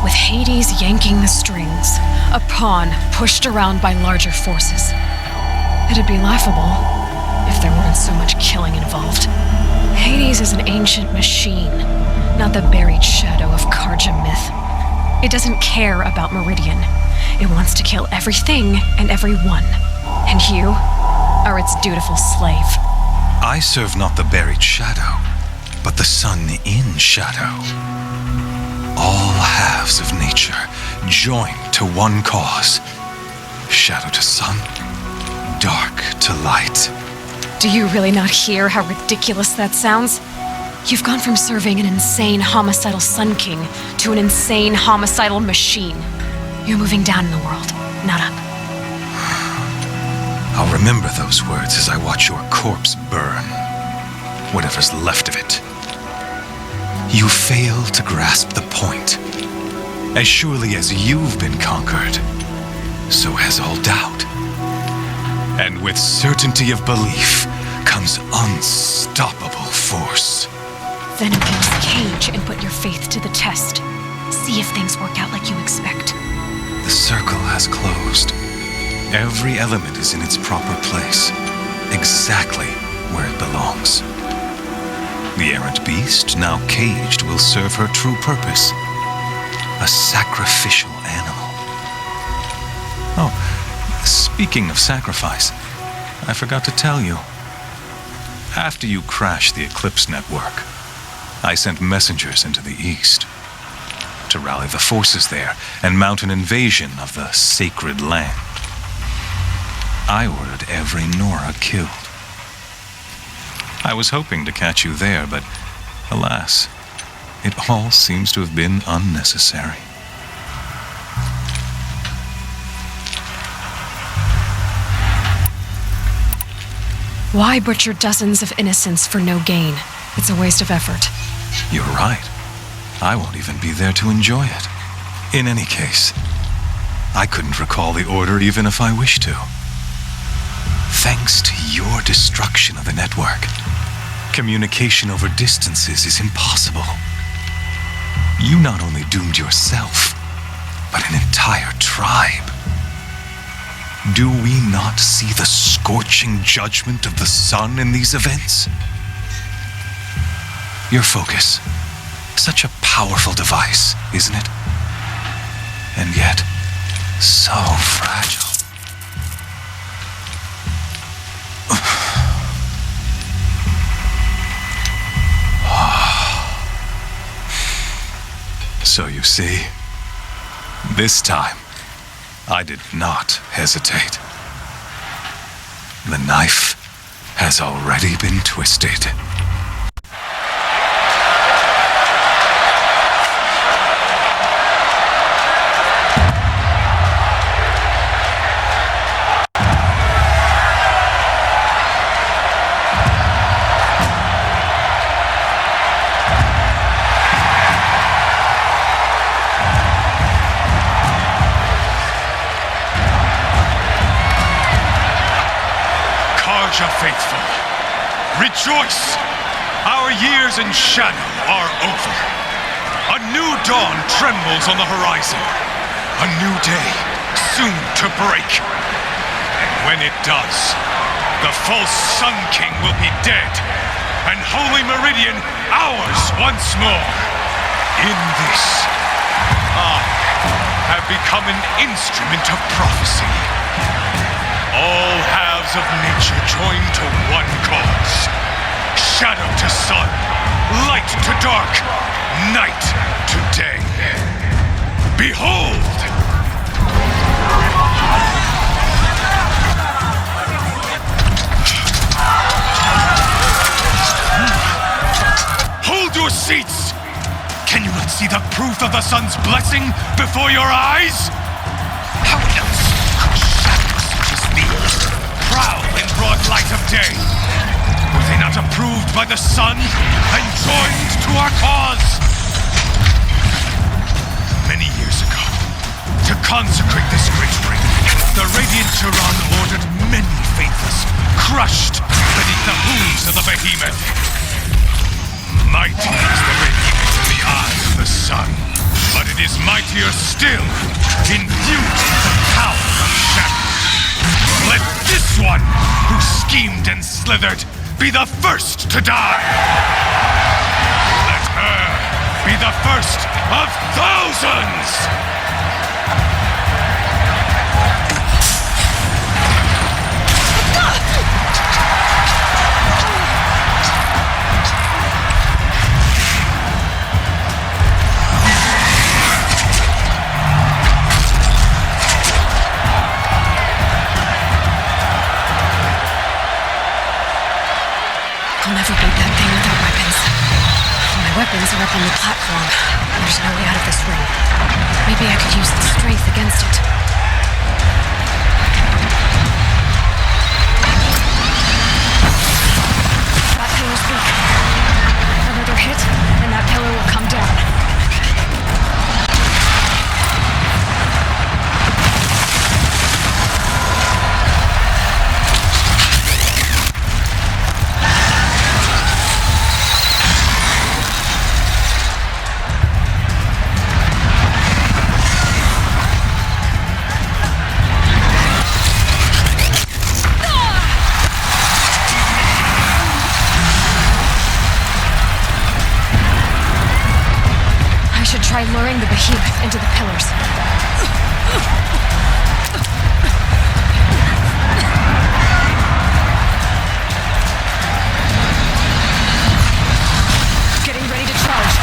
with Hades yanking the strings, a pawn pushed around by larger forces. It'd be laughable if there weren't so much killing involved. Hades is an ancient machine, not the buried shadow of Karja myth. It doesn't care about Meridian. It wants to kill everything and everyone. And you are its dutiful slave. I serve not the buried shadow, but the sun in shadow. All halves of nature joined to one cause. Shadow to sun, dark to light. Do you really not hear how ridiculous that sounds? You've gone from serving an insane homicidal Sun King to an insane homicidal machine. You're moving down in the world, not up. I'll remember those words as I watch your corpse burn. Whatever's left of it. You fail to grasp the point. As surely as you've been conquered, so has all doubt. And with certainty of belief comes unstoppable force. Then abuse the cage and put your faith to the test. See if things work out like you expect. The circle has closed. Every element is in its proper place, exactly where it belongs. The errant beast, now caged, will serve her true purpose. A sacrificial animal. Oh, speaking of sacrifice, I forgot to tell you. After you crashed the Eclipse network, I sent messengers into the east to rally the forces there and mount an invasion of the sacred land. I ordered every Nora killed. I was hoping to catch you there, but alas, it all seems to have been unnecessary. Why butcher dozens of innocents for no gain? It's a waste of effort. You're right. I won't even be there to enjoy it. In any case, I couldn't recall the order even if I wished to. Thanks to your destruction of the network, communication over distances is impossible. You not only doomed yourself, but an entire tribe. Do we not see the scorching judgment of the sun in these events? Your focus, such a powerful device, isn't it? And yet, so fragile. So you see, this time, I did not hesitate. The knife has already been twisted. Faithful, rejoice! Our years in shadow are over. A new dawn trembles on the horizon. A new day soon to break. And when it does, the false Sun King will be dead, and Holy Meridian ours once more. In this, I have become an instrument of prophecy. All halves of nature join to one cause. Shadow to sun, light to dark, night to day. Behold! Hold your seats! Can you not see the proof of the sun's blessing before your eyes? How else could shadows such as these prowl in broad light of day? Were they not approved by the sun and joined to our cause? Many years ago, to consecrate this great ring, the Radiant Turan ordered many faithless crushed beneath the hooves of the behemoth. Mighty is the behemoth in the eyes of the sun, but it is mightier still, imbued with the power of shadow. Let this one, who schemed and slithered, be the first to die! Let her be the first of thousands! I'll never beat that thing without weapons. My weapons are up on the platform. There's no way out of this ring. Maybe I could use the strength against it. That pillar's weak. Another hit, and that pillar will come down. Try luring the behemoth into the pillars. Getting ready to charge.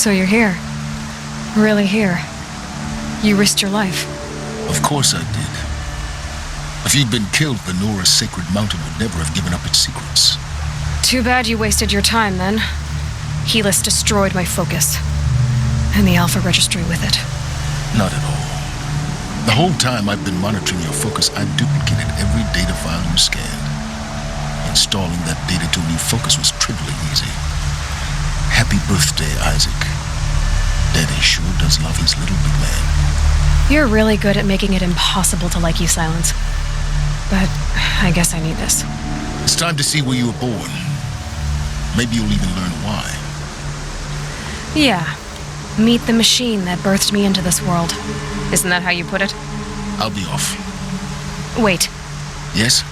So you're here. Really here. You risked your life. Of course I did. If you'd been killed, the Nora's sacred mountain would never have given up its secrets. Too bad you wasted your time, then. Helis destroyed my focus. And the Alpha Registry with it. Not at all. The whole time I've been monitoring your focus, I've duplicated every data file you scanned. Installing that data to a new focus was trivially easy. Happy birthday, Isaac. Daddy sure does love his little big man. You're really good at making it impossible to like you, Silence. But I guess I need this. It's time to see where you were born. Maybe you'll even learn why. Yeah. Meet the machine that birthed me into this world. Isn't that how you put it? I'll be off. Wait. Yes?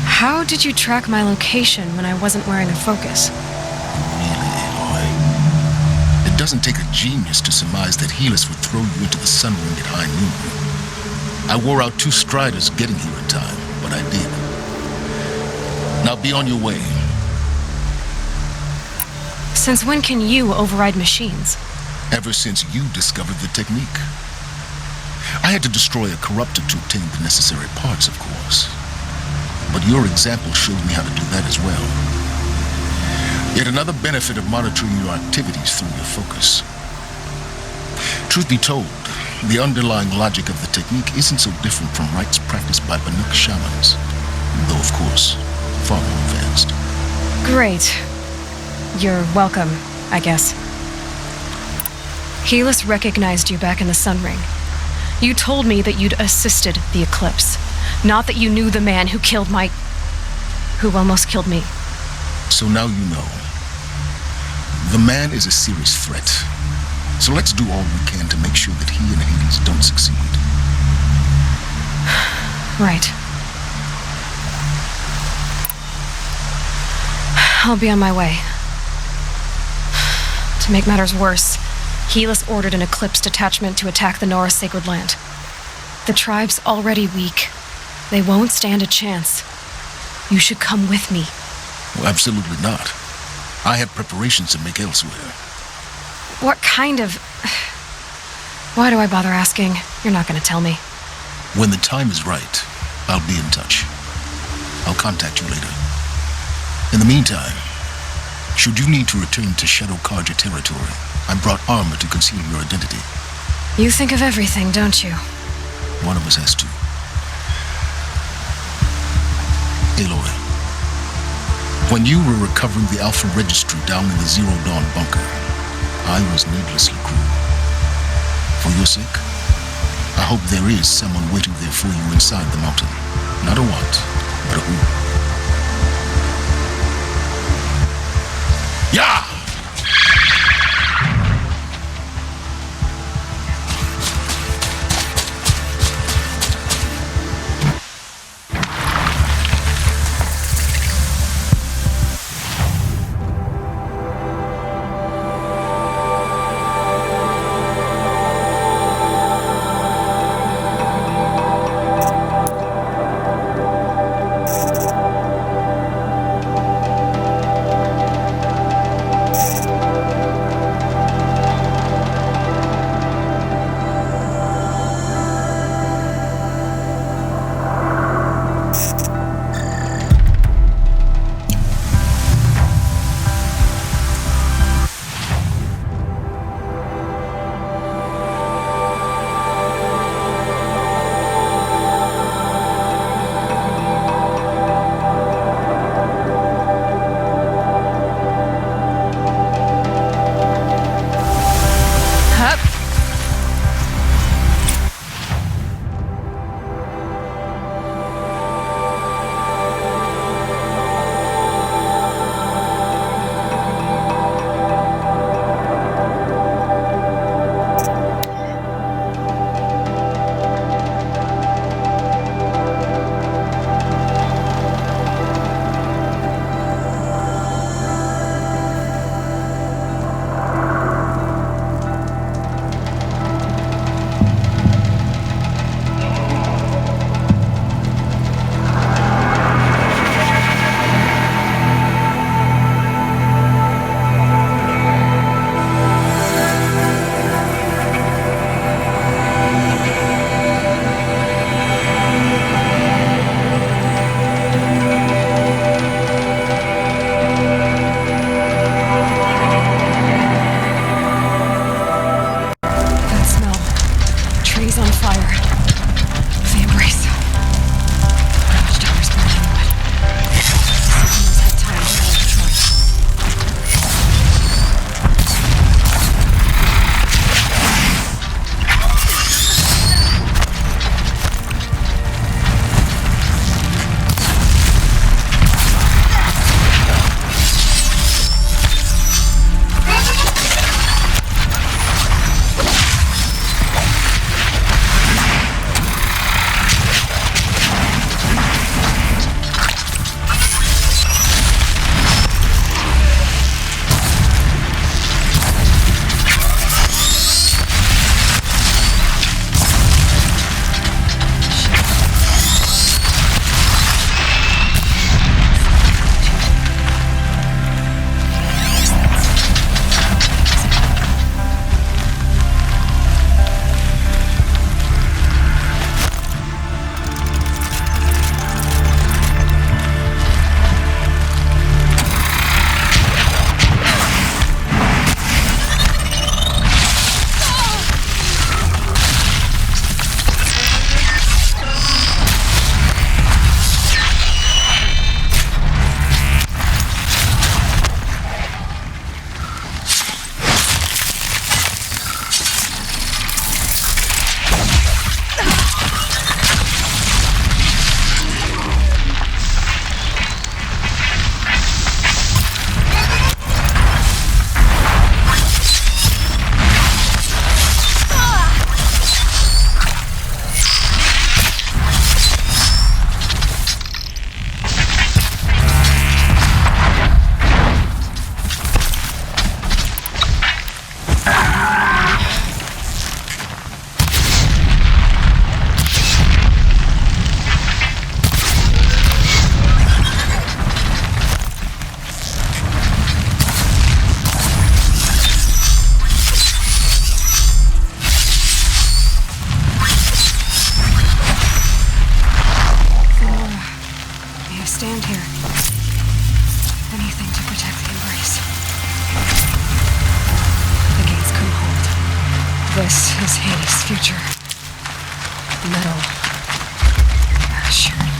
How did you track my location when I wasn't wearing a focus? Really, Aloy? It doesn't take a genius to surmise that Helis would throw you into the sun ring at high noon. I wore out 2 striders getting here in time, but I did. Now be on your way. Since when can you override machines? Ever since you discovered the technique. I had to destroy a corruptor to obtain the necessary parts, of course. But your example showed me how to do that as well. Yet another benefit of monitoring your activities through your focus. Truth be told, the underlying logic of the technique isn't so different from rites practiced by Banuk shamans, though of course, far more advanced. Great. You're welcome, I guess. Helis recognized you back in the Sun Ring. You told me that you'd assisted the eclipse, not that you knew the man who killed who almost killed me. So now you know. The man is a serious threat. So let's do all we can to make sure that he and Hades don't succeed. Right. I'll be on my way. To make matters worse, Helis ordered an Eclipse detachment to attack the Nora Sacred Land. The tribe's already weak. They won't stand a chance. You should come with me. Well, absolutely not. I have preparations to make elsewhere. What kind of... Why do I bother asking? You're not going to tell me. When the time is right, I'll be in touch. I'll contact you later. In the meantime, should you need to return to Shadow Karja territory, I brought armor to conceal your identity. You think of everything, don't you? One of us has to. Aloy, when you were recovering the Alpha Registry down in the Zero Dawn bunker, I was needlessly cruel. For your sake, I hope there is someone waiting there for you inside the mountain. Not a what, but a who. Yeah! This is Hades' future. Metal. Ash.